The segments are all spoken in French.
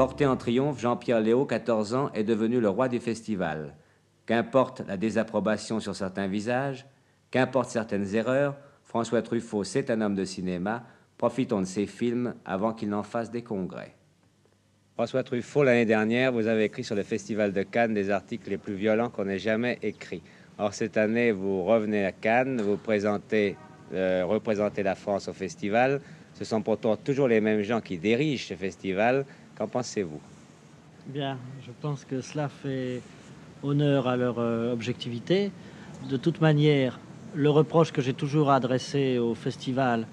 Porté en triomphe, Jean-Pierre Léaud, 14 ans, est devenu le roi du festival. Qu'importe la désapprobation sur certains visages, qu'importe certaines erreurs, François Truffaut, c'est un homme de cinéma. Profitons de ses films avant qu'il n'en fasse des congrès. François Truffaut, l'année dernière, vous avez écrit sur le Festival de Cannes des articles les plus violents qu'on ait jamais écrits. Or, cette année, vous revenez à Cannes, vous représentez la France au festival. Ce sont pourtant toujours les mêmes gens qui dirigent ce festival. Qu'en pensez-vous? Bien, je pense que cela fait honneur à leur objectivité. De toute manière, le reproche que j'ai toujours adressé au festival,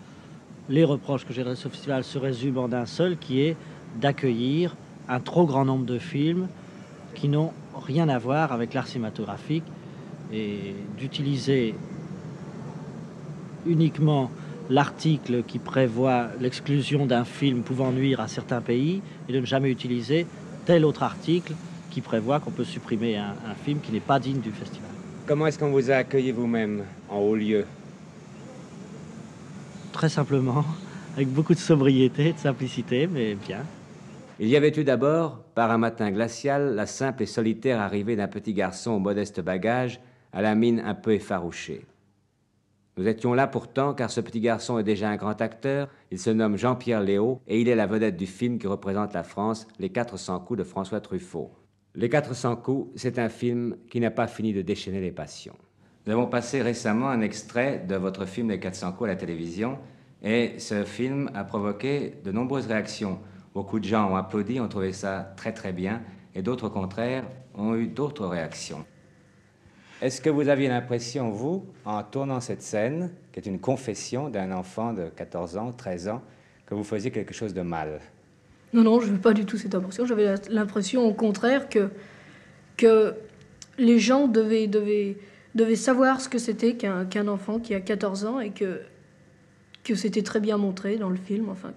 les reproches que j'ai adressés au festival se résument en un seul, qui est d'accueillir un trop grand nombre de films qui n'ont rien à voir avec l'art cinématographique et d'utiliser uniquement l'article qui prévoit l'exclusion d'un film pouvant nuire à certains pays et de ne jamais utiliser tel autre article qui prévoit qu'on peut supprimer un film qui n'est pas digne du festival. Comment est-ce qu'on vous a accueilli vous-même en haut lieu? Très simplement, avec beaucoup de sobriété et de simplicité, mais bien. Il y avait eu d'abord, par un matin glacial, la simple et solitaire arrivée d'un petit garçon au modeste bagage, à la mine un peu effarouchée. Nous étions là pourtant, car ce petit garçon est déjà un grand acteur. Il se nomme Jean-Pierre Léaud et il est la vedette du film qui représente la France, Les 400 coups de François Truffaut. Les 400 coups, c'est un film qui n'a pas fini de déchaîner les passions. Nous avons passé récemment un extrait de votre film Les 400 coups à la télévision et ce film a provoqué de nombreuses réactions. Beaucoup de gens ont applaudi, ont trouvé ça très très bien et d'autres au contraire ont eu d'autres réactions. Est-ce que vous aviez l'impression, vous, en tournant cette scène, qui est une confession d'un enfant de 14 ans, 13 ans, que vous faisiez quelque chose de mal? Non, non, je n'avais pas du tout cette impression. J'avais l'impression, au contraire, que les gens devaient savoir ce que c'était qu'un enfant qui a 14 ans et que c'était très bien montré dans le film, enfin,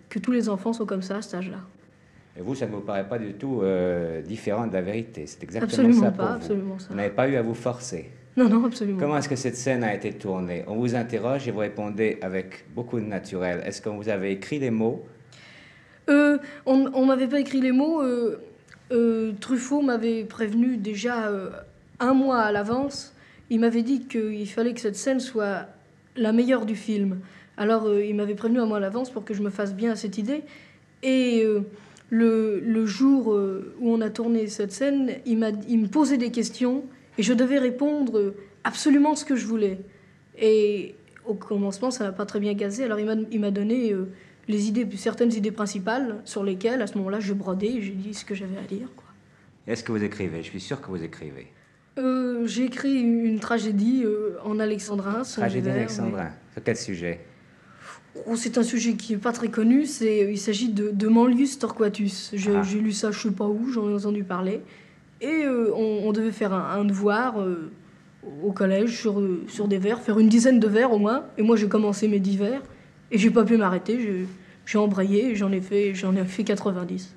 que tous les enfants sont comme ça à cet âge-là. Et vous, ça ne vous paraît pas du tout différent de la vérité. C'est exactement Absolument ça pas, pour vous. absolument ça. Vous n'avez pas eu à vous forcer. Non, non, absolument. Comment est-ce que cette scène a été tournée? On vous interroge et vous répondez avec beaucoup de naturel. Est-ce qu'on vous avait écrit les mots? On m'avait pas écrit les mots. Truffaut m'avait prévenu déjà un mois à l'avance. Il m'avait dit qu'il fallait que cette scène soit la meilleure du film. Alors il m'avait prévenu un mois à l'avance pour que je me fasse bien à cette idée. Et le jour où on a tourné cette scène, il me posait des questions et je devais répondre absolument ce que je voulais. Et au commencement, ça n'a pas très bien gazé. Alors il m'a donné certaines idées principales sur lesquelles, à ce moment-là, je brodais et j'ai dit ce que j'avais à dire, quoi. Est-ce que vous écrivez? Je suis sûr que vous écrivez. J'ai écrit une tragédie en alexandrin. Tragédie alexandrin. Sur quel sujet? C'est un sujet qui n'est pas très connu. Il s'agit de Manlius Torquatus. J'ai lu ça, je ne sais pas où, j'en ai entendu parler. Et on devait faire un devoir au collège sur des vers, faire une dizaine de vers au moins. Et moi, j'ai commencé mes 10 vers. Et j'ai pas pu m'arrêter, j'ai embrayé et j'en ai fait 90.